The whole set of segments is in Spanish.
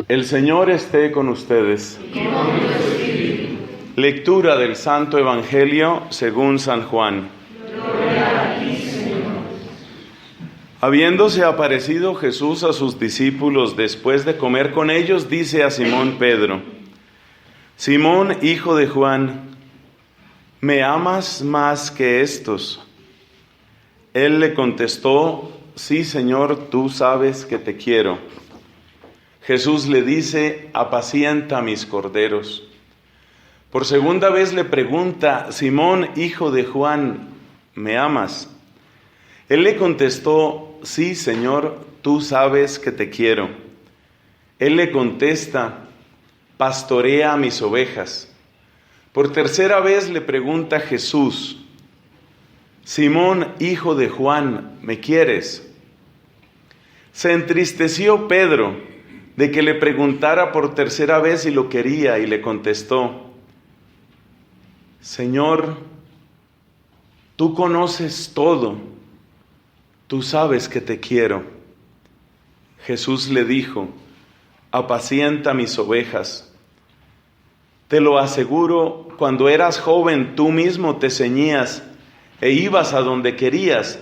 El Señor esté con ustedes. Lectura del Santo Evangelio según San Juan. Gloria a ti, Señor. Habiéndose aparecido Jesús a sus discípulos después de comer con ellos, dice a Simón Pedro: Simón, hijo de Juan, ¿me amas más que estos? Él le contestó: Sí, Señor, tú sabes que te quiero. Jesús le dice: apacienta mis corderos. Por segunda vez le pregunta: Simón, hijo de Juan, ¿me amas? Él le contestó: Sí, Señor, tú sabes que te quiero. Él le contesta: pastorea mis ovejas. Por tercera vez le pregunta Jesús: Simón, hijo de Juan, ¿me quieres? Se entristeció Pedro de que le preguntara por tercera vez si lo quería, y le contestó: Señor, tú conoces todo, tú sabes que te quiero. Jesús le dijo: apacienta mis ovejas. Te lo aseguro, cuando eras joven tú mismo te ceñías e ibas a donde querías,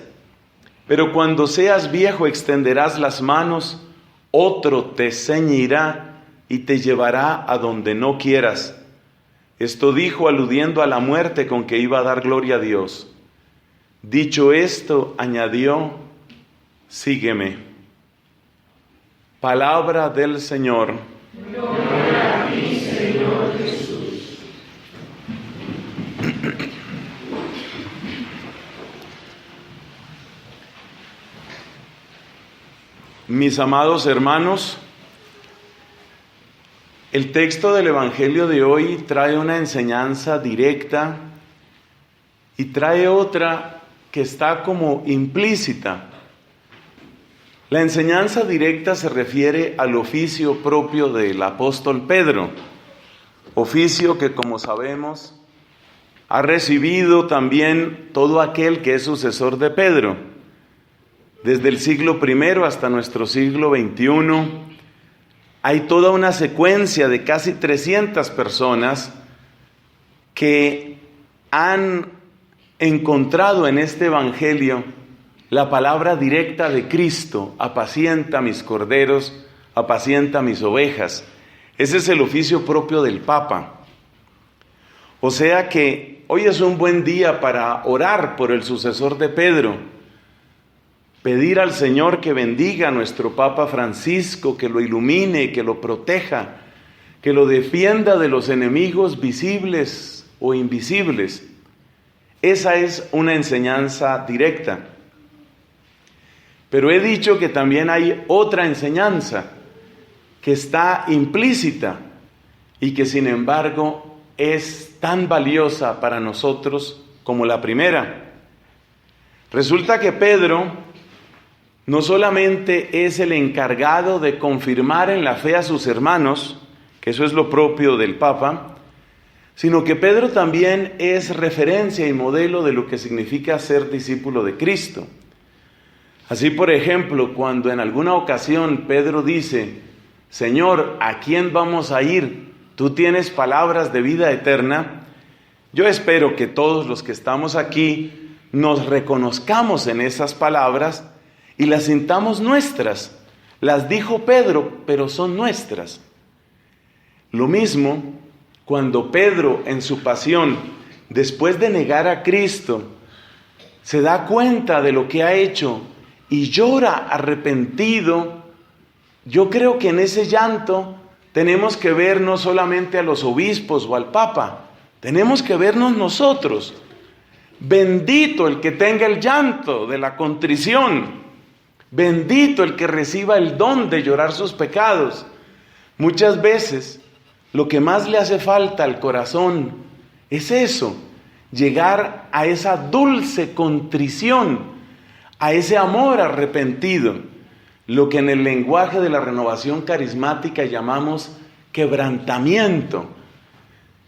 pero cuando seas viejo extenderás las manos, otro te ceñirá y te llevará a donde no quieras. Esto dijo aludiendo a la muerte con que iba a dar gloria a Dios. Dicho esto, añadió: sígueme. Palabra del Señor. Gloria a ti, Señor Jesús. Mis amados hermanos, el texto del Evangelio de hoy trae una enseñanza directa y trae otra que está como implícita. La enseñanza directa se refiere al oficio propio del apóstol Pedro, oficio que, como sabemos, ha recibido también todo aquel que es sucesor de Pedro. Desde el siglo I hasta nuestro siglo XXI, hay toda una secuencia de casi 300 personas que han encontrado en este Evangelio la palabra directa de Cristo: apacienta mis corderos, apacienta mis ovejas. Ese es el oficio propio del Papa. O sea que hoy es un buen día para orar por el sucesor de Pedro, pedir al Señor que bendiga a nuestro Papa Francisco, que lo ilumine, que lo proteja, que lo defienda de los enemigos visibles o invisibles. Esa es una enseñanza directa. Pero he dicho que también hay otra enseñanza que está implícita y que sin embargo es tan valiosa para nosotros como la primera. Resulta que Pedro no solamente es el encargado de confirmar en la fe a sus hermanos, que eso es lo propio del Papa, sino que Pedro también es referencia y modelo de lo que significa ser discípulo de Cristo. Así, por ejemplo, cuando en alguna ocasión Pedro dice: Señor, ¿a quién vamos a ir? Tú tienes palabras de vida eterna. Yo espero que todos los que estamos aquí nos reconozcamos en esas palabras y las sintamos nuestras. Las dijo Pedro, pero son nuestras. Lo mismo cuando Pedro, en su pasión, después de negar a Cristo, se da cuenta de lo que ha hecho y llora arrepentido. Yo creo que en ese llanto tenemos que ver no solamente a los obispos o al Papa, tenemos que vernos nosotros. Bendito el que tenga el llanto de la contrición. Bendito el que reciba el don de llorar sus pecados. Muchas veces lo que más le hace falta al corazón es eso: llegar a esa dulce contrición, a ese amor arrepentido, lo que en el lenguaje de la renovación carismática llamamos quebrantamiento.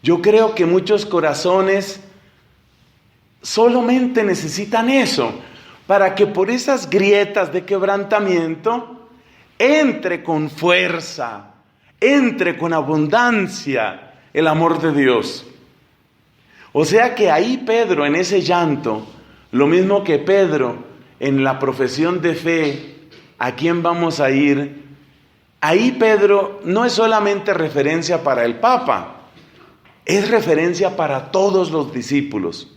Yo creo que muchos corazones solamente necesitan eso, para que por esas grietas de quebrantamiento entre con fuerza, entre con abundancia el amor de Dios. O sea que ahí Pedro, en ese llanto, lo mismo que Pedro en la profesión de fe, ¿a quién vamos a ir? Ahí Pedro no es solamente referencia para el Papa, es referencia para todos los discípulos.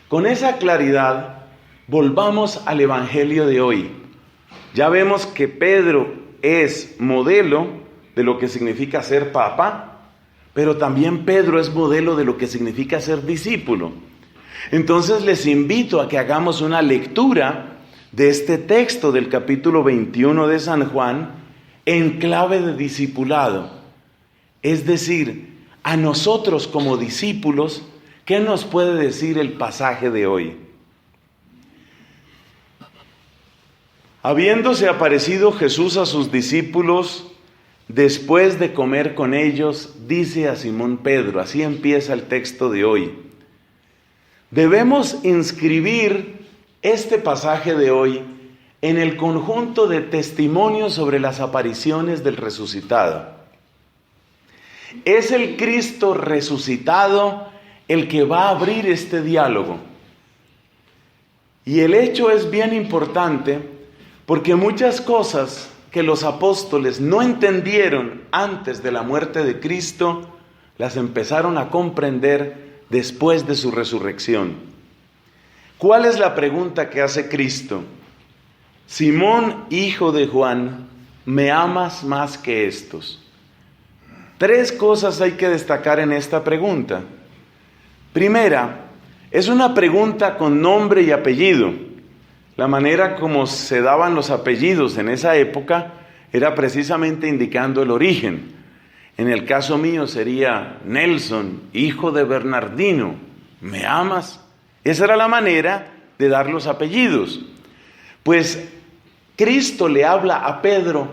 Con esa claridad, volvamos al Evangelio de hoy. Ya vemos que Pedro es modelo de lo que significa ser Papa, pero también Pedro es modelo de lo que significa ser discípulo. Entonces les invito a que hagamos una lectura de este texto del capítulo 21 de San Juan en clave de discipulado. Es decir, a nosotros como discípulos, ¿qué nos puede decir el pasaje de hoy? Habiéndose aparecido Jesús a sus discípulos, después de comer con ellos, dice a Simón Pedro, así empieza el texto de hoy. Debemos inscribir este pasaje de hoy en el conjunto de testimonios sobre las apariciones del resucitado. Es el Cristo resucitado el que va a abrir este diálogo. Y el hecho es bien importante porque muchas cosas que los apóstoles no entendieron antes de la muerte de Cristo, las empezaron a comprender después de su resurrección. ¿Cuál es la pregunta que hace Cristo? Simón, hijo de Juan, ¿me amas más que estos? 3 cosas hay que destacar en esta pregunta. Primera, es una pregunta con nombre y apellido. La manera como se daban los apellidos en esa época era precisamente indicando el origen. En el caso mío sería Nelson, hijo de Bernardino, ¿me amas? Esa era la manera de dar los apellidos. Pues Cristo le habla a Pedro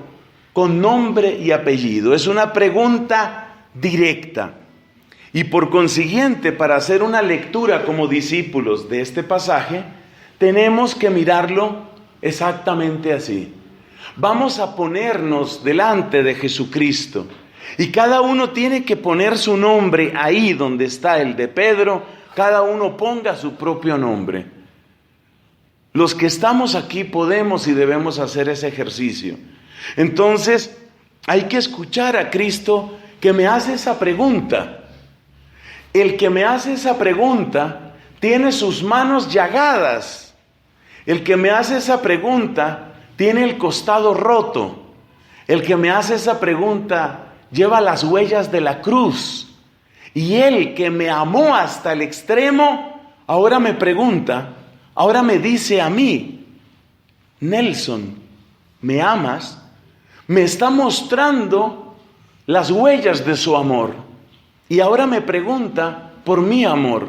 con nombre y apellido. Es una pregunta directa. Y por consiguiente, para hacer una lectura como discípulos de este pasaje, tenemos que mirarlo exactamente así. Vamos a ponernos delante de Jesucristo y cada uno tiene que poner su nombre ahí donde está el de Pedro, cada uno ponga su propio nombre. Los que estamos aquí podemos y debemos hacer ese ejercicio. Entonces, hay que escuchar a Cristo que me hace esa pregunta. El que me hace esa pregunta tiene sus manos llagadas. El que me hace esa pregunta tiene el costado roto. El que me hace esa pregunta lleva las huellas de la cruz. Y el que me amó hasta el extremo, ahora me pregunta, ahora me dice a mí, Nelson, ¿me amas? Me está mostrando las huellas de su amor. Y ahora me pregunta por mi amor.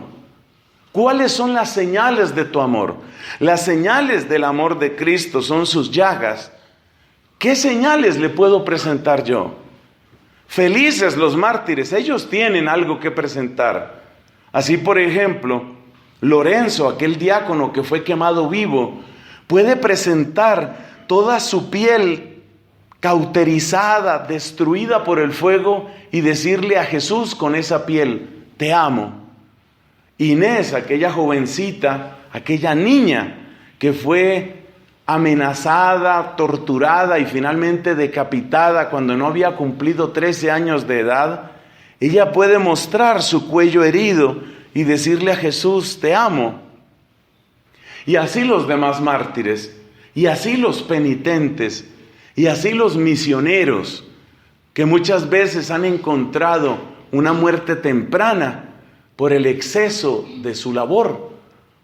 ¿Cuáles son las señales de tu amor? Las señales del amor de Cristo son sus llagas. ¿Qué señales le puedo presentar yo? Felices los mártires, ellos tienen algo que presentar. Así, por ejemplo, Lorenzo, aquel diácono que fue quemado vivo, puede presentar toda su piel cauterizada, destruida por el fuego, y decirle a Jesús con esa piel, te amo. Inés, aquella jovencita, aquella niña que fue amenazada, torturada y finalmente decapitada cuando no había cumplido 13 años de edad, ella puede mostrar su cuello herido y decirle a Jesús, te amo. Y así los demás mártires, y así los penitentes, y así los misioneros, que muchas veces han encontrado una muerte temprana por el exceso de su labor,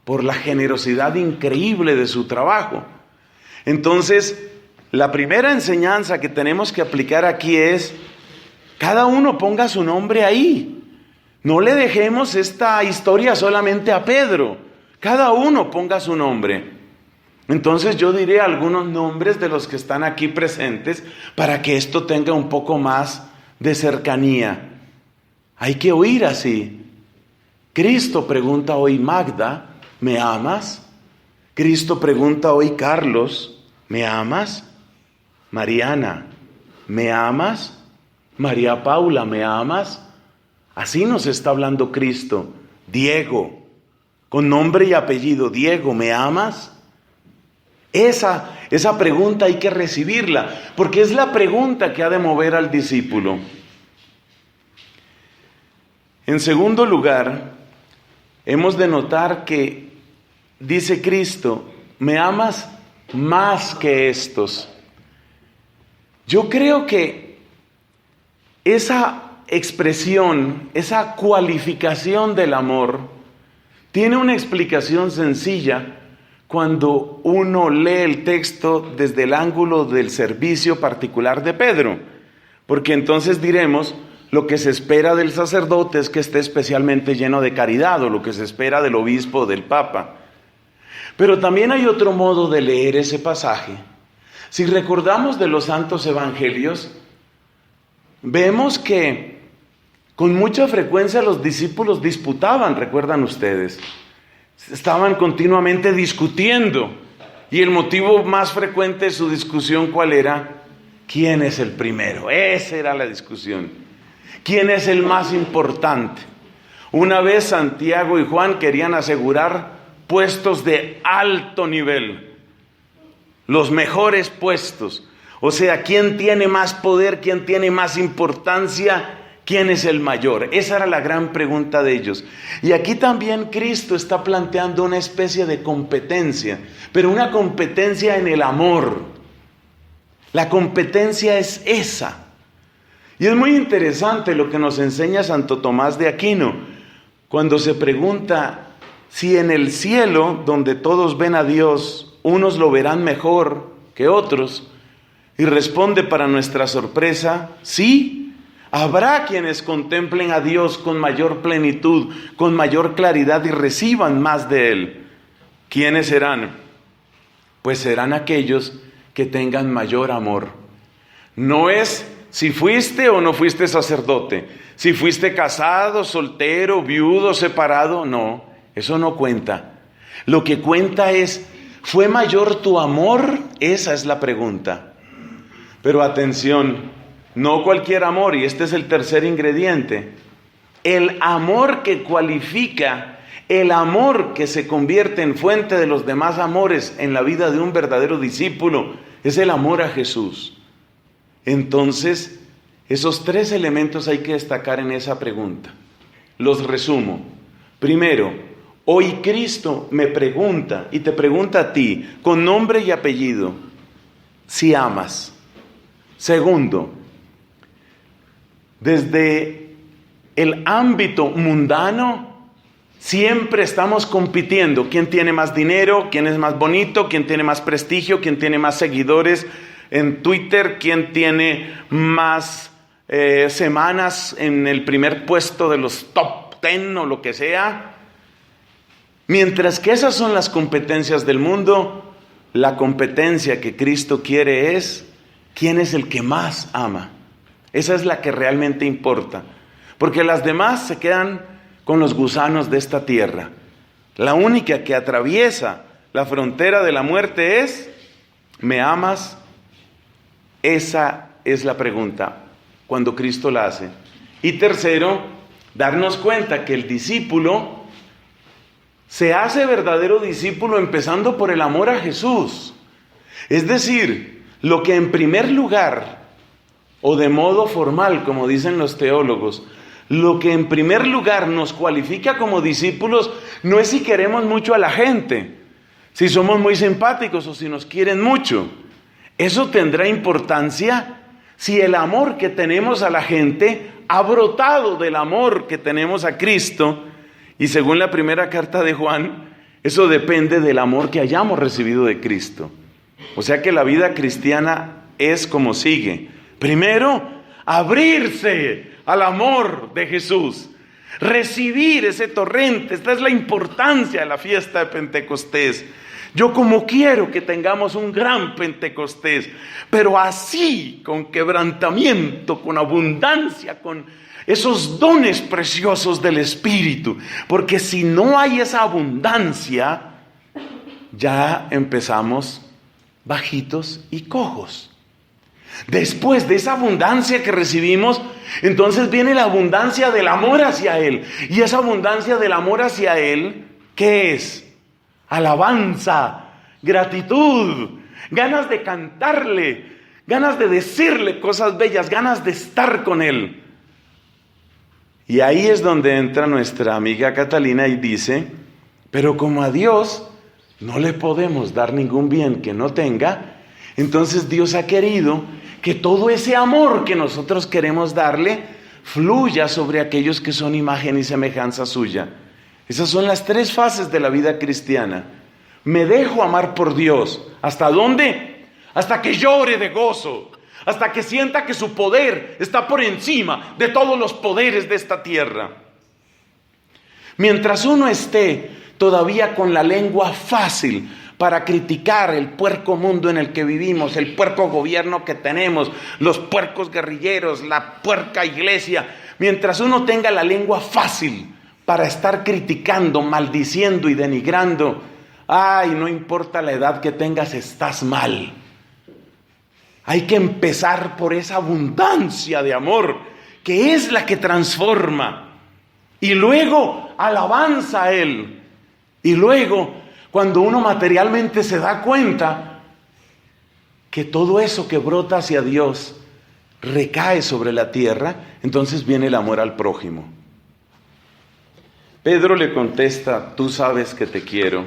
por la generosidad increíble de su trabajo. Entonces, la primera enseñanza que tenemos que aplicar aquí es, cada uno ponga su nombre ahí. No le dejemos esta historia solamente a Pedro, cada uno ponga su nombre. Entonces yo diré algunos nombres de los que están aquí presentes para que esto tenga un poco más de cercanía. Hay que oír así. Cristo pregunta hoy, Magda, ¿me amas? Cristo pregunta hoy, Carlos, ¿me amas? Mariana, ¿me amas? María Paula, ¿me amas? Así nos está hablando Cristo. Diego, con nombre y apellido, Diego, ¿me amas? Esa pregunta hay que recibirla, porque es la pregunta que ha de mover al discípulo. En segundo lugar, hemos de notar que dice Cristo, ¿me amas más que estos? Yo creo que esa expresión, esa cualificación del amor, tiene una explicación sencilla cuando uno lee el texto desde el ángulo del servicio particular de Pedro, porque entonces diremos, lo que se espera del sacerdote es que esté especialmente lleno de caridad, o lo que se espera del obispo o del papa. Pero también hay otro modo de leer ese pasaje. Si recordamos de los santos evangelios, vemos que con mucha frecuencia los discípulos disputaban, ¿recuerdan ustedes? Estaban continuamente discutiendo. Y el motivo más frecuente de su discusión, ¿cuál era? ¿Quién es el primero? Esa era la discusión. ¿Quién es el más importante? Una vez Santiago y Juan querían asegurar puestos de alto nivel, los mejores puestos. O sea, ¿quién tiene más poder? ¿Quién tiene más importancia? ¿Quién es el mayor? Esa era la gran pregunta de ellos. Y aquí también Cristo está planteando una especie de competencia, pero una competencia en el amor. La competencia es esa. Y es muy interesante lo que nos enseña Santo Tomás de Aquino, cuando se pregunta si en el cielo, donde todos ven a Dios, unos lo verán mejor que otros, y responde para nuestra sorpresa, sí. Habrá quienes contemplen a Dios con mayor plenitud, con mayor claridad y reciban más de Él. ¿Quiénes serán? Pues serán aquellos que tengan mayor amor. No es si fuiste o no fuiste sacerdote, si fuiste casado, soltero, viudo, separado, no, eso no cuenta. Lo que cuenta es, ¿fue mayor tu amor? Esa es la pregunta. Pero atención, no cualquier amor, y este es el tercer ingrediente. El amor que cualifica, el amor que se convierte en fuente de los demás amores en la vida de un verdadero discípulo, es el amor a Jesús. Entonces, esos tres elementos hay que destacar en esa pregunta. Los resumo. Primero, hoy Cristo me pregunta, y te pregunta a ti, con nombre y apellido, si amas. Segundo, desde el ámbito mundano, siempre estamos compitiendo. ¿Quién tiene más dinero? ¿Quién es más bonito? ¿Quién tiene más prestigio? ¿Quién tiene más seguidores en Twitter? ¿Quién tiene más semanas en el primer puesto de los top 10 o lo que sea? Mientras que esas son las competencias del mundo, la competencia que Cristo quiere es ¿quién es el que más ama? Esa es la que realmente importa, porque las demás se quedan con los gusanos de esta tierra. La única que atraviesa la frontera de la muerte es, ¿me amas? Esa es la pregunta cuando Cristo la hace. Y tercero, darnos cuenta que el discípulo se hace verdadero discípulo empezando por el amor a Jesús. Es decir, lo que en primer lugar, o de modo formal, como dicen los teólogos, lo que en primer lugar nos cualifica como discípulos no es si queremos mucho a la gente, si somos muy simpáticos o si nos quieren mucho. Eso tendrá importancia si el amor que tenemos a la gente ha brotado del amor que tenemos a Cristo. Y según la primera carta de Juan, eso depende del amor que hayamos recibido de Cristo. O sea que la vida cristiana es como sigue. Primero, abrirse al amor de Jesús, recibir ese torrente. Esta es la importancia de la fiesta de Pentecostés. Yo como quiero que tengamos un gran Pentecostés, pero así, con quebrantamiento, con abundancia, con esos dones preciosos del Espíritu. Porque si no hay esa abundancia, ya empezamos bajitos y cojos. Después de esa abundancia que recibimos, entonces viene la abundancia del amor hacia Él. Y esa abundancia del amor hacia Él, ¿qué es? Alabanza, gratitud, ganas de cantarle, ganas de decirle cosas bellas, ganas de estar con Él. Y ahí es donde entra nuestra amiga Catalina y dice, pero como a Dios no le podemos dar ningún bien que no tenga, entonces Dios ha querido que todo ese amor que nosotros queremos darle fluya sobre aquellos que son imagen y semejanza suya. Esas son las 3 fases de la vida cristiana. Me dejo amar por Dios. ¿Hasta dónde? Hasta que llore de gozo, hasta que sienta que su poder está por encima de todos los poderes de esta tierra. Mientras uno esté todavía con la lengua fácil para criticar el puerco mundo en el que vivimos, el puerco gobierno que tenemos, los puercos guerrilleros, la puerca iglesia, mientras uno tenga la lengua fácil para estar criticando, maldiciendo y denigrando, ay, no importa la edad que tengas, estás mal. Hay que empezar por esa abundancia de amor, que es la que transforma. Y luego alabanza a Él. Y luego, cuando uno materialmente se da cuenta que todo eso que brota hacia Dios recae sobre la tierra, entonces viene el amor al prójimo. Pedro le contesta, tú sabes que te quiero.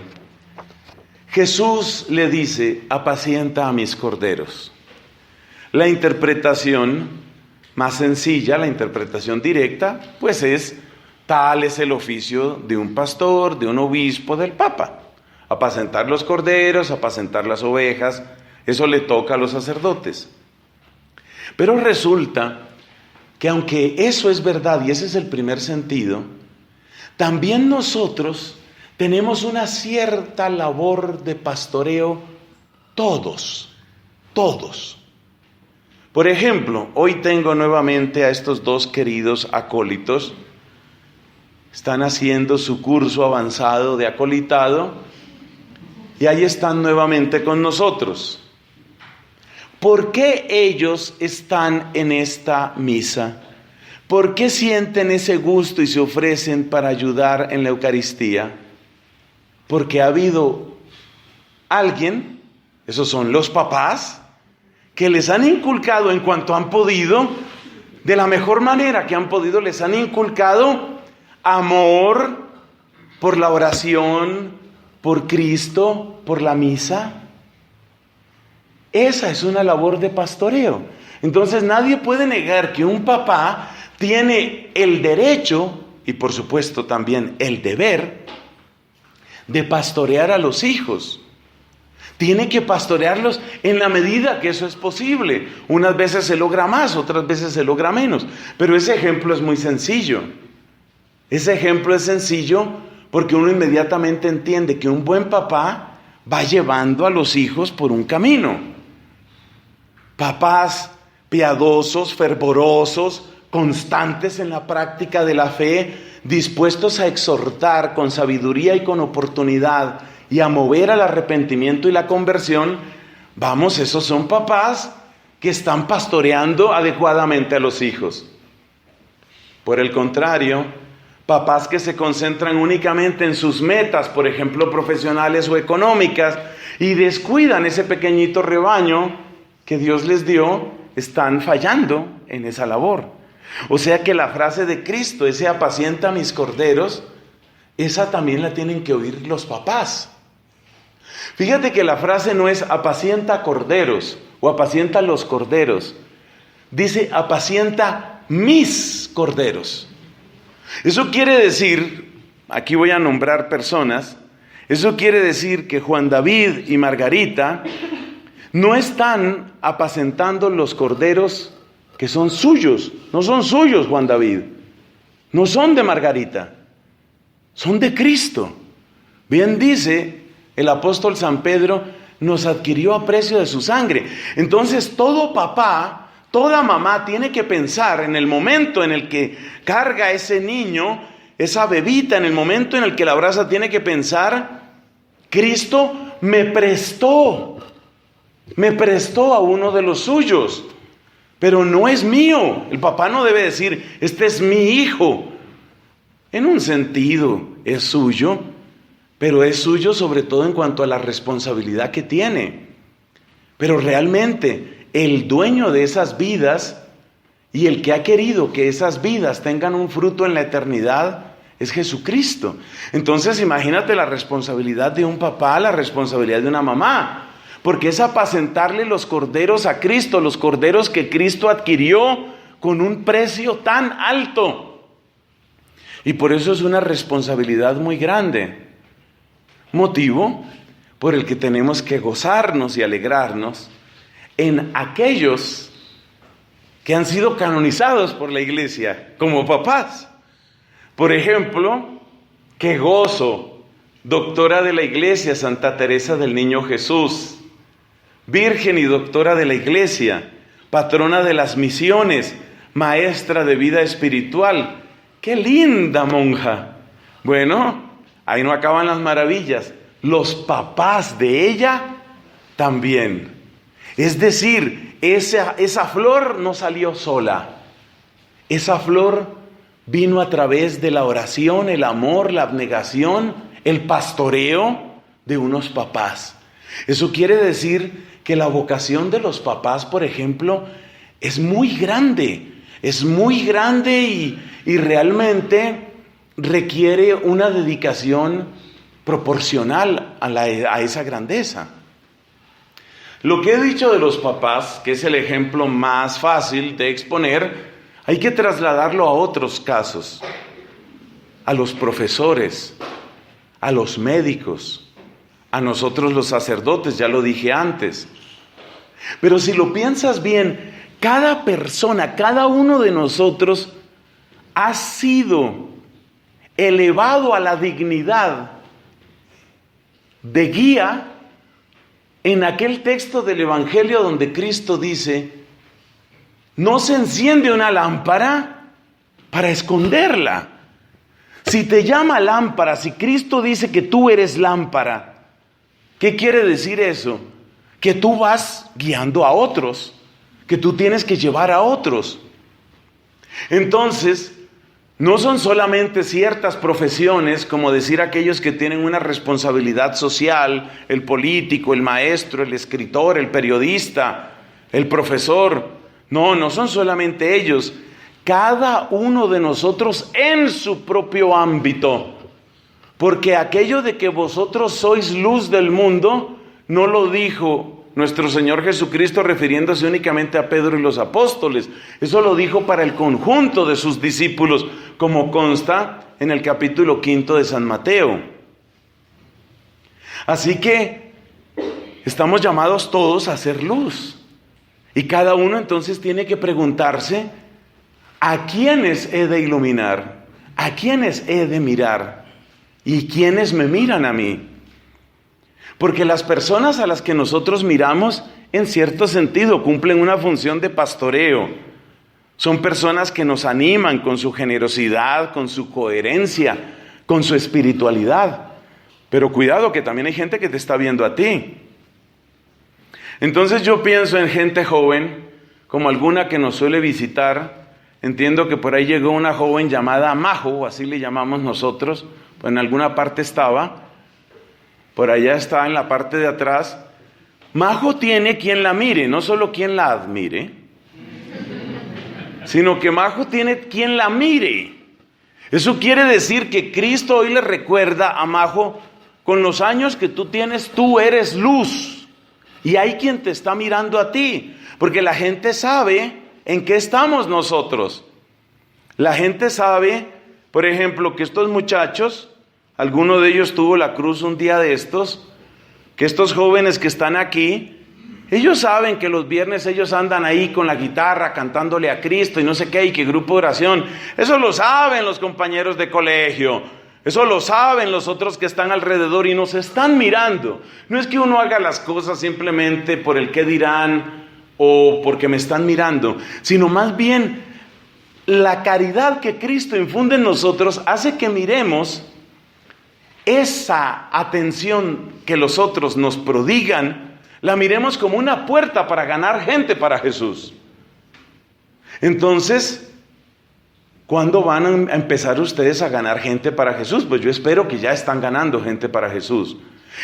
Jesús le dice, apacienta a mis corderos. La interpretación más sencilla, la interpretación directa, pues es, tal es el oficio de un pastor, de un obispo, del papa. Apacentar los corderos, apacentar las ovejas, eso le toca a los sacerdotes. Pero resulta que aunque eso es verdad y ese es el primer sentido, también nosotros tenemos una cierta labor de pastoreo todos. Por ejemplo, hoy tengo nuevamente a estos 2 queridos acólitos. Están haciendo su curso avanzado de acolitado y ahí están nuevamente con nosotros. ¿Por qué ellos están en esta misa? ¿Por qué sienten ese gusto y se ofrecen para ayudar en la Eucaristía? Porque ha habido alguien, esos son los papás, que les han inculcado en cuanto han podido, de la mejor manera que han podido, les han inculcado amor por la oración, por Cristo, por la misa. Esa es una labor de pastoreo. Entonces nadie puede negar que un papá tiene el derecho, y por supuesto también el deber, de pastorear a los hijos. Tiene que pastorearlos en la medida que eso es posible. Unas veces se logra más, otras veces se logra menos. Pero ese ejemplo es muy sencillo. Ese ejemplo es sencillo porque uno inmediatamente entiende que un buen papá va llevando a los hijos por un camino. Papás piadosos, fervorosos, constantes en la práctica de la fe, dispuestos a exhortar con sabiduría y con oportunidad y a mover al arrepentimiento y la conversión. Vamos, esos son papás que están pastoreando adecuadamente a los hijos. Por el contrario, papás que se concentran únicamente en sus metas, por ejemplo, profesionales o económicas, y descuidan ese pequeñito rebaño que Dios les dio, están fallando en esa labor. O sea que la frase de Cristo, ese apacienta a mis corderos, esa también la tienen que oír los papás. Fíjate que la frase no es apacienta corderos o apacienta los corderos. Dice apacienta mis corderos. Eso quiere decir, aquí voy a nombrar personas, eso quiere decir que Juan David y Margarita no están apacentando los corderos que son suyos. No son suyos, Juan David. No son de Margarita. Son de Cristo. Bien dice el apóstol San Pedro, nos adquirió a precio de su sangre. Entonces todo papá, toda mamá tiene que pensar en el momento en el que carga ese niño, esa bebita, en el momento en el que la abraza, tiene que pensar, Cristo me prestó a uno de los suyos. pero no es mío. El papá no debe decir, este es mi hijo. En un sentido es suyo, pero es suyo sobre todo en cuanto a la responsabilidad que tiene. Pero realmente el dueño de esas vidas y el que ha querido que esas vidas tengan un fruto en la eternidad es Jesucristo. Entonces imagínate la responsabilidad de un papá, la responsabilidad de una mamá, porque es apacentarle los corderos a Cristo, los corderos que Cristo adquirió con un precio tan alto. Y por eso es una responsabilidad muy grande, motivo por el que tenemos que gozarnos y alegrarnos en aquellos que han sido canonizados por la Iglesia como papás. Por ejemplo, qué gozo, doctora de la Iglesia, Santa Teresa del Niño Jesús, virgen y doctora de la Iglesia, patrona de las misiones, maestra de vida espiritual. ¡Qué linda monja! Bueno, ahí no acaban las maravillas. Los papás de ella también. Es decir, esa flor no salió sola. Esa flor vino a través de la oración, el amor, la abnegación, el pastoreo de unos papás. Eso quiere decir que la vocación de los papás, por ejemplo, es muy grande. Es muy grande y realmente requiere una dedicación proporcional a esa grandeza. Lo que he dicho de los papás, que es el ejemplo más fácil de exponer, hay que trasladarlo a otros casos, a los profesores, a los médicos, a nosotros los sacerdotes, ya lo dije antes. Pero si lo piensas bien, cada persona, cada uno de nosotros ha sido elevado a la dignidad de guía en aquel texto del Evangelio donde Cristo dice: no se enciende una lámpara para esconderla. Si te llama lámpara, si Cristo dice que tú eres lámpara, ¿qué quiere decir eso? Que tú vas guiando a otros, que tú tienes que llevar a otros. Entonces, no son solamente ciertas profesiones, como decir aquellos que tienen una responsabilidad social, el político, el maestro, el escritor, el periodista, el profesor. No son solamente ellos. Cada uno de nosotros en su propio ámbito. Porque aquello de que vosotros sois luz del mundo, no lo dijo nuestro Señor Jesucristo refiriéndose únicamente a Pedro y los apóstoles. Eso lo dijo para el conjunto de sus discípulos, como consta en el capítulo 5 de San Mateo. Así que estamos llamados todos a hacer luz. Y cada uno entonces tiene que preguntarse: ¿a quiénes he de iluminar? ¿A quiénes he de mirar? ¿Y quiénes me miran a mí? Porque las personas a las que nosotros miramos, en cierto sentido, cumplen una función de pastoreo. Son personas que nos animan con su generosidad, con su coherencia, con su espiritualidad. Pero cuidado, que también hay gente que te está viendo a ti. Entonces yo pienso en gente joven, como alguna que nos suele visitar. Entiendo que por ahí llegó una joven llamada Majo, así le llamamos nosotros, pues en alguna parte estaba. Por allá está en la parte de atrás. Majo tiene quien la mire, no solo quien la admire, sino que Majo tiene quien la mire. Eso quiere decir que Cristo hoy le recuerda a Majo: con los años que tú tienes, tú eres luz. Y hay quien te está mirando a ti, porque la gente sabe en qué estamos nosotros. La gente sabe, por ejemplo, que estos muchachos, alguno de ellos tuvo la cruz un día de estos, que estos jóvenes que están aquí, ellos saben que los viernes ellos andan ahí con la guitarra cantándole a Cristo y no sé qué, y que grupo de oración. Eso lo saben los compañeros de colegio, eso lo saben los otros que están alrededor y nos están mirando. No es que uno haga las cosas simplemente por el qué dirán o porque me están mirando, sino más bien la caridad que Cristo infunde en nosotros hace que miremos esa atención que los otros nos prodigan, la miremos como una puerta para ganar gente para Jesús. Entonces, ¿cuándo van a empezar ustedes a ganar gente para Jesús? Pues yo espero que ya están ganando gente para Jesús.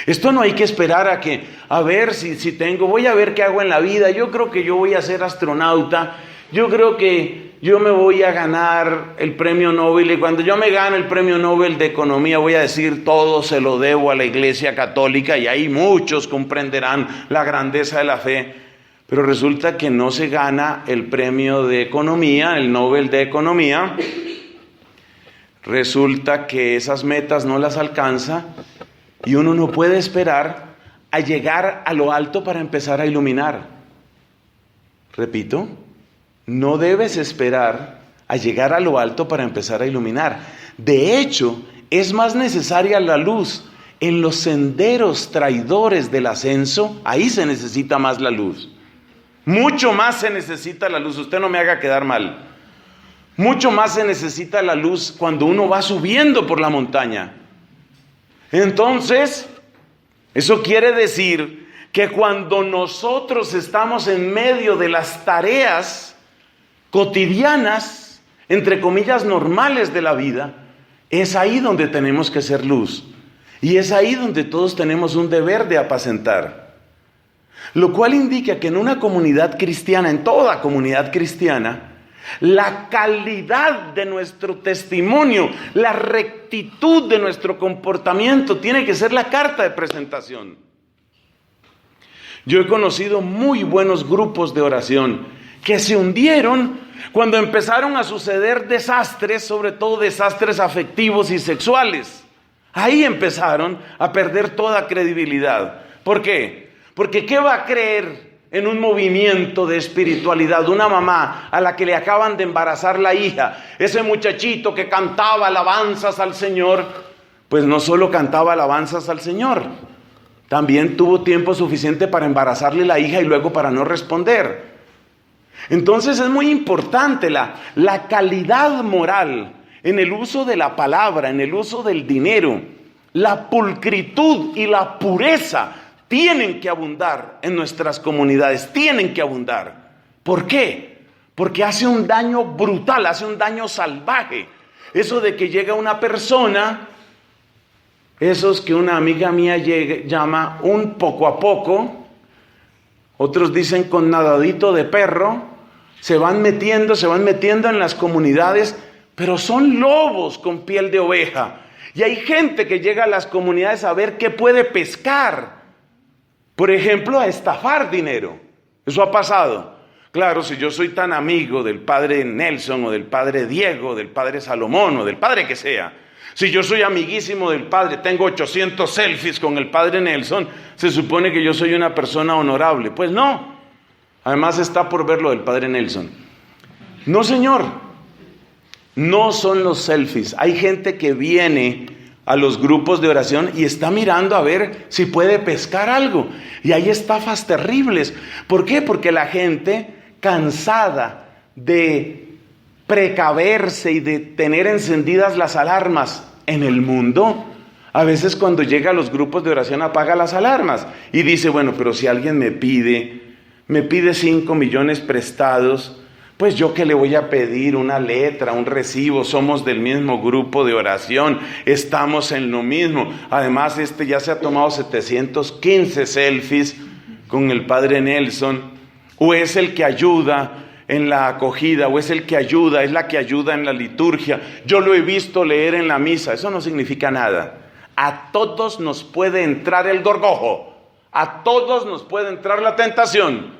Esto no hay que esperar a ver si tengo, voy a ver qué hago en la vida. Yo creo que yo voy a ser astronauta. Yo creo que yo me voy a ganar el premio Nobel, y cuando yo me gane el premio Nobel de Economía voy a decir todo se lo debo a la Iglesia Católica, y ahí muchos comprenderán la grandeza de la fe. Pero resulta que no se gana el premio de Economía, el Nobel de Economía. Resulta que esas metas no las alcanza y uno no puede esperar a llegar a lo alto para empezar a iluminar. Repito, no debes esperar a llegar a lo alto para empezar a iluminar. De hecho, es más necesaria la luz. En los senderos traidores del ascenso, ahí se necesita más la luz. Mucho más se necesita la luz. Usted no me haga quedar mal. Mucho más se necesita la luz cuando uno va subiendo por la montaña. Entonces, eso quiere decir que cuando nosotros estamos en medio de las tareas cotidianas, entre comillas, normales de la vida, es ahí donde tenemos que ser luz. Y es ahí donde todos tenemos un deber de apacentar. Lo cual indica que en una comunidad cristiana, en toda comunidad cristiana, la calidad de nuestro testimonio, la rectitud de nuestro comportamiento tiene que ser la carta de presentación. Yo he conocido muy buenos grupos de oración que se hundieron cuando empezaron a suceder desastres, sobre todo desastres afectivos y sexuales. Ahí empezaron a perder toda credibilidad. ¿Por qué? Porque ¿qué va a creer en un movimiento de espiritualidad una mamá a la que le acaban de embarazar la hija? Ese muchachito que cantaba alabanzas al Señor, pues no solo cantaba alabanzas al Señor, también tuvo tiempo suficiente para embarazarle la hija y luego para no responder. Entonces es muy importante la calidad moral en el uso de la palabra, en el uso del dinero. La pulcritud y la pureza tienen que abundar en nuestras comunidades, tienen que abundar. ¿Por qué? Porque hace un daño brutal, hace un daño salvaje. Eso de que llega una persona, esos que una amiga mía llama un poco a poco, otros dicen con nadadito de perro, se van metiendo en las comunidades, pero son lobos con piel de oveja. Y hay gente que llega a las comunidades a ver qué puede pescar. Por ejemplo, a estafar dinero. Eso ha pasado. Claro, si yo soy tan amigo del padre Nelson o del padre Diego, del padre Salomón o del padre que sea, si yo soy amiguísimo del padre, tengo 800 selfies con el padre Nelson, se supone que yo soy una persona honorable. Pues no. Además está por ver lo del padre Nelson. No, señor. No son los selfies. Hay gente que viene a los grupos de oración y está mirando a ver si puede pescar algo. Y hay estafas terribles. ¿Por qué? Porque la gente, cansada de precaverse y de tener encendidas las alarmas en el mundo, a veces cuando llega a los grupos de oración apaga las alarmas y dice, bueno, pero si alguien me pide 5 millones prestados, pues yo que le voy a pedir una letra, un recibo, somos del mismo grupo de oración, estamos en lo mismo. Además, ya se ha tomado 715 selfies con el padre Nelson, o es el que ayuda en la acogida, o es el que ayuda, es la que ayuda en la liturgia. Yo lo he visto leer en la misa, eso no significa nada. A todos nos puede entrar el gorgojo, a todos nos puede entrar la tentación.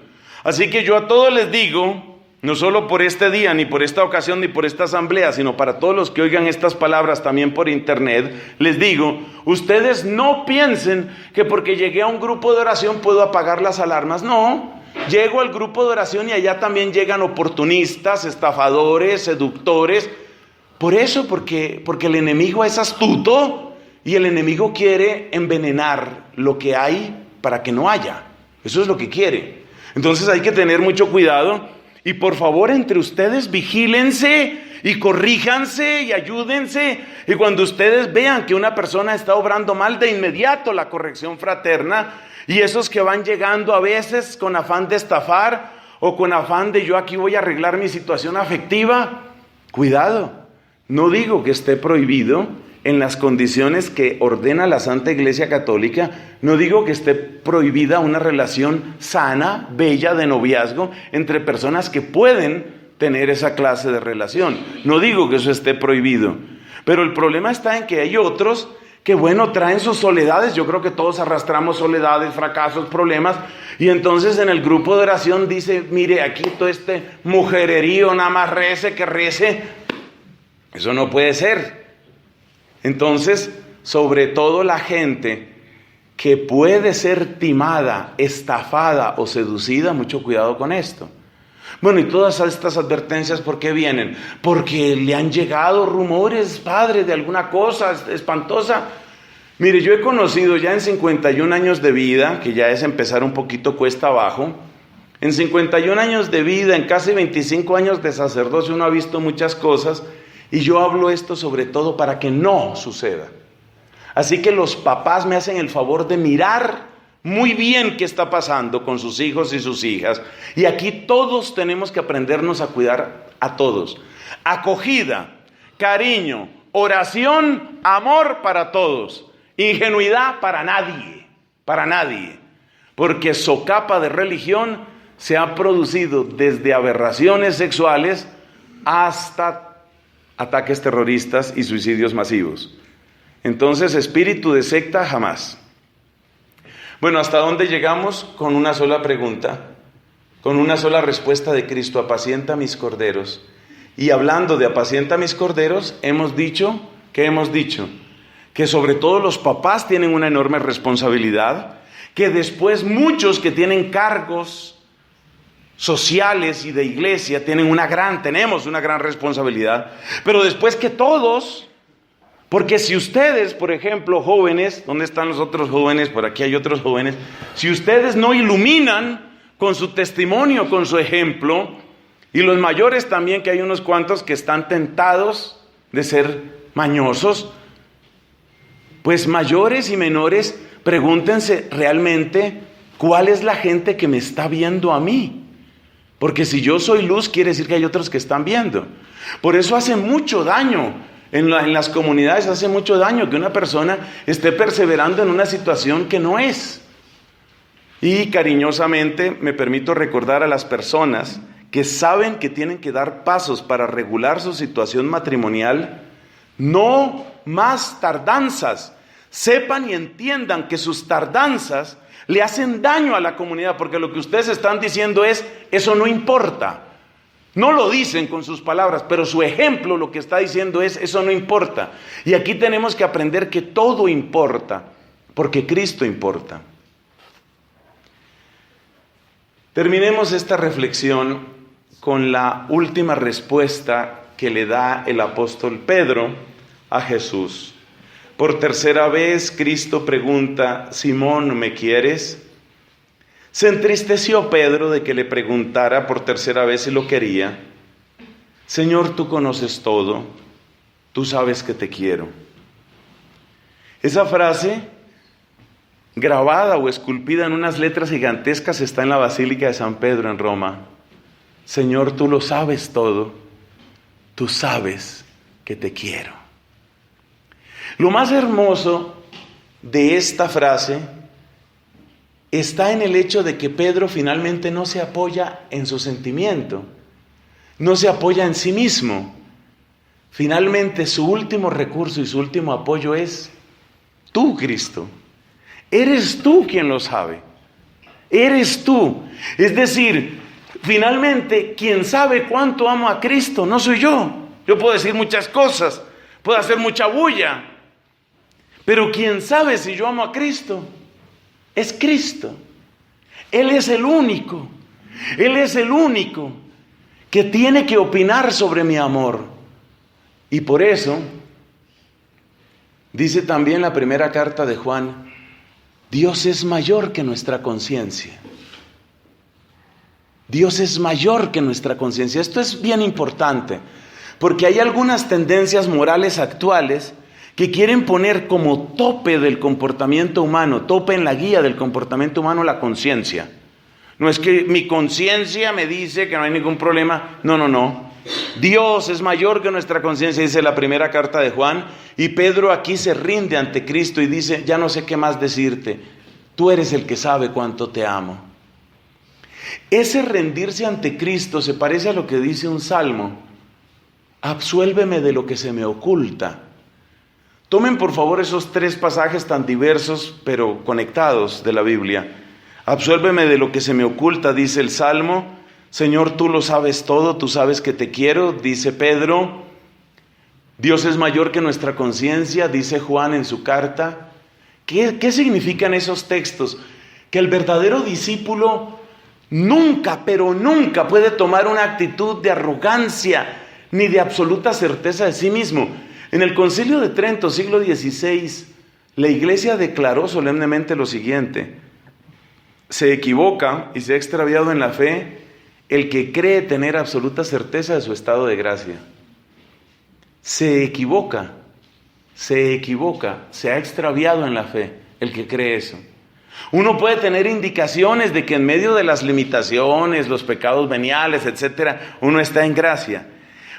Así que yo a todos les digo, no solo por este día, ni por esta ocasión, ni por esta asamblea, sino para todos los que oigan estas palabras también por internet, les digo, ustedes no piensen que porque llegué a un grupo de oración puedo apagar las alarmas. No, llego al grupo de oración y allá también llegan oportunistas, estafadores, seductores. Por eso, porque el enemigo es astuto y el enemigo quiere envenenar lo que hay para que no haya. Eso es lo que quiere. Entonces hay que tener mucho cuidado. Y por favor, entre ustedes vigílense y corríjanse y ayúdense. Y cuando ustedes vean que una persona está obrando mal, de inmediato la corrección fraterna. Y esos que van llegando a veces con afán de estafar o con afán de yo aquí voy a arreglar mi situación afectiva. Cuidado, no digo que esté prohibido en las condiciones que ordena la Santa Iglesia Católica, no digo que esté prohibida una relación sana, bella, de noviazgo entre personas que pueden tener esa clase de relación. No digo que eso esté prohibido, pero el problema está en que hay otros que bueno, traen sus soledades. Yo creo que todos arrastramos soledades, fracasos, problemas, y entonces en el grupo de oración dice, mire, aquí todo este mujererío, nada más rece que rece. Eso no puede ser. Entonces, sobre todo la gente que puede ser timada, estafada o seducida, mucho cuidado con esto. Bueno, y todas estas advertencias, ¿por qué vienen? Porque le han llegado rumores, padre, de alguna cosa espantosa. Mire, yo he conocido ya en 51 años de vida, que ya es empezar un poquito cuesta abajo, en 51 años de vida, en casi 25 años de sacerdocio, uno ha visto muchas cosas, y yo hablo esto sobre todo para que no suceda. Así que los papás me hacen el favor de mirar muy bien qué está pasando con sus hijos y sus hijas. Y aquí todos tenemos que aprendernos a cuidar a todos. Acogida, cariño, oración, amor para todos. Ingenuidad para nadie, para nadie. Porque socapa de religión se ha producido desde aberraciones sexuales hasta ataques terroristas y suicidios masivos. Entonces, espíritu de secta, jamás. Bueno, ¿hasta dónde llegamos? Con una sola pregunta, con una sola respuesta de Cristo: apacienta mis corderos. Y hablando de apacienta mis corderos, hemos dicho, ¿qué hemos dicho? Que sobre todo los papás tienen una enorme responsabilidad, que después muchos que tienen cargos sociales y de iglesia tenemos una gran responsabilidad, pero después que todos, porque si ustedes, por ejemplo, jóvenes, ¿dónde están los otros jóvenes? Por aquí hay otros jóvenes. Si ustedes no iluminan con su testimonio, con su ejemplo, y los mayores también, que hay unos cuantos que están tentados de ser mañosos, pues mayores y menores, pregúntense realmente cuál es la gente que me está viendo a mí. Porque si yo soy luz, quiere decir que hay otros que están viendo. Por eso hace mucho daño, en las comunidades hace mucho daño que una persona esté perseverando en una situación que no es. Y cariñosamente me permito recordar a las personas que saben que tienen que dar pasos para regular su situación matrimonial, no más tardanzas. Sepan y entiendan que sus tardanzas le hacen daño a la comunidad, porque lo que ustedes están diciendo es, eso no importa. No lo dicen con sus palabras, pero su ejemplo lo que está diciendo es, eso no importa. Y aquí tenemos que aprender que todo importa, porque Cristo importa. Terminemos esta reflexión con la última respuesta que le da el apóstol Pedro a Jesús. Por tercera vez Cristo pregunta: Simón, ¿me quieres? Se entristeció Pedro de que le preguntara por tercera vez si lo quería. Señor, tú conoces todo, tú sabes que te quiero. Esa frase, grabada o esculpida en unas letras gigantescas, está en la Basílica de San Pedro en Roma. Señor, tú lo sabes todo, tú sabes que te quiero. Lo más hermoso de esta frase está en el hecho de que Pedro finalmente no se apoya en su sentimiento, no se apoya en sí mismo. Finalmente su último recurso y su último apoyo es tú, Cristo. Eres tú quien lo sabe. Eres tú. Es decir, finalmente quien sabe cuánto amo a Cristo no soy yo. Yo puedo decir muchas cosas, puedo hacer mucha bulla, pero quien sabe si yo amo a Cristo es Cristo. Él es el único. Él es el único que tiene que opinar sobre mi amor. Y por eso, dice también la primera carta de Juan, Dios es mayor que nuestra conciencia. Dios es mayor que nuestra conciencia. Esto es bien importante, porque hay algunas tendencias morales actuales que quieren poner como tope del comportamiento humano, tope en la guía del comportamiento humano, la conciencia. No es que mi conciencia me dice que no hay ningún problema. No. Dios es mayor que nuestra conciencia, dice la primera carta de Juan. Y Pedro aquí se rinde ante Cristo y dice, ya no sé qué más decirte. Tú eres el que sabe cuánto te amo. Ese rendirse ante Cristo se parece a lo que dice un salmo. Absuélveme de lo que se me oculta. Tomen por favor esos 3 pasajes tan diversos pero conectados de la Biblia. Absuélveme de lo que se me oculta, dice el Salmo. Señor, tú lo sabes todo, tú sabes que te quiero, dice Pedro. Dios es mayor que nuestra conciencia, dice Juan en su carta. ¿Qué significan esos textos? Que el verdadero discípulo nunca, pero nunca puede tomar una actitud de arrogancia ni de absoluta certeza de sí mismo. En el Concilio de Trento, siglo XVI, la Iglesia declaró solemnemente lo siguiente: se equivoca y se ha extraviado en la fe el que cree tener absoluta certeza de su estado de gracia. Se equivoca, se ha extraviado en la fe el que cree eso. Uno puede tener indicaciones de que en medio de las limitaciones, los pecados veniales, etcétera, uno está en gracia.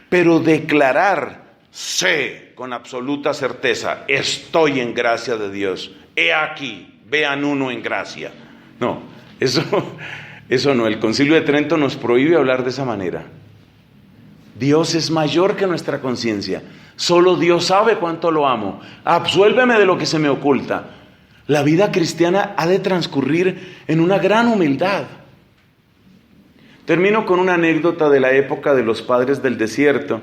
Pero declarar, sé con absoluta certeza, estoy en gracia de Dios. He aquí, vean uno en gracia. No, eso no. El Concilio de Trento nos prohíbe hablar de esa manera. Dios es mayor que nuestra conciencia. Solo Dios sabe cuánto lo amo. Absuélveme de lo que se me oculta. La vida cristiana ha de transcurrir en una gran humildad. Termino con una anécdota de la época de los padres del desierto,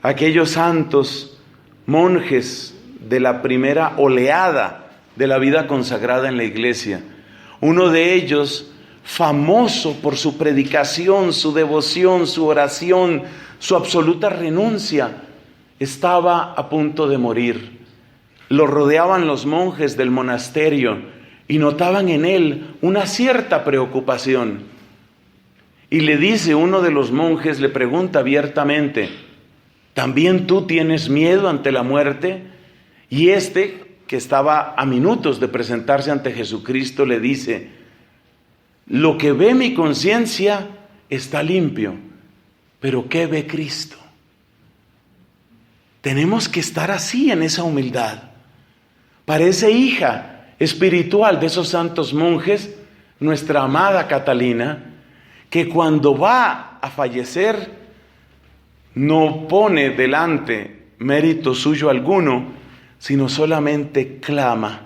aquellos santos monjes de la primera oleada de la vida consagrada en la iglesia. Uno de ellos, famoso por su predicación, su devoción, su oración, su absoluta renuncia, estaba a punto de morir. Lo rodeaban los monjes del monasterio y notaban en él una cierta preocupación. Y le dice uno de los monjes, le pregunta abiertamente, ¿también tú tienes miedo ante la muerte? Y este, que estaba a minutos de presentarse ante Jesucristo, le dice, lo que ve mi conciencia está limpio, pero ¿qué ve Cristo? Tenemos que estar así en esa humildad. Parece hija espiritual de esos santos monjes, nuestra amada Catalina, que cuando va a fallecer no pone delante mérito suyo alguno, sino solamente clama,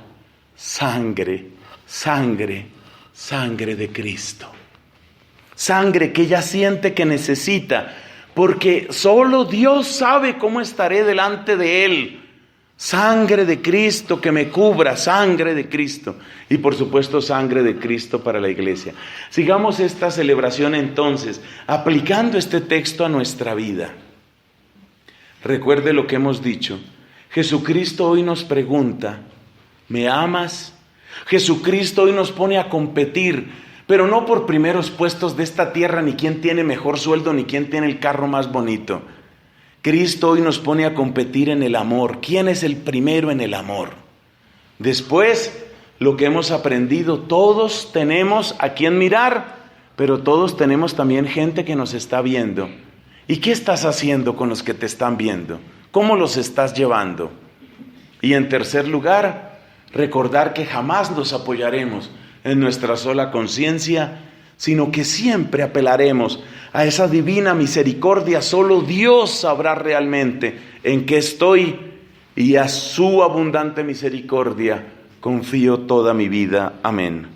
sangre, sangre, sangre de Cristo. Sangre que ella siente que necesita, porque solo Dios sabe cómo estaré delante de Él. Sangre de Cristo que me cubra, sangre de Cristo. Y por supuesto sangre de Cristo para la iglesia. Sigamos esta celebración entonces, aplicando este texto a nuestra vida. Recuerde lo que hemos dicho. Jesucristo hoy nos pregunta, ¿me amas? Jesucristo hoy nos pone a competir, pero no por primeros puestos de esta tierra, ni quién tiene mejor sueldo, ni quién tiene el carro más bonito. Cristo hoy nos pone a competir en el amor. ¿Quién es el primero en el amor? Después, lo que hemos aprendido, todos tenemos a quien mirar, pero todos tenemos también gente que nos está viendo. ¿Y qué estás haciendo con los que te están viendo? ¿Cómo los estás llevando? Y en tercer lugar, recordar que jamás nos apoyaremos en nuestra sola conciencia, sino que siempre apelaremos a esa divina misericordia. Solo Dios sabrá realmente en qué estoy, y a su abundante misericordia confío toda mi vida. Amén.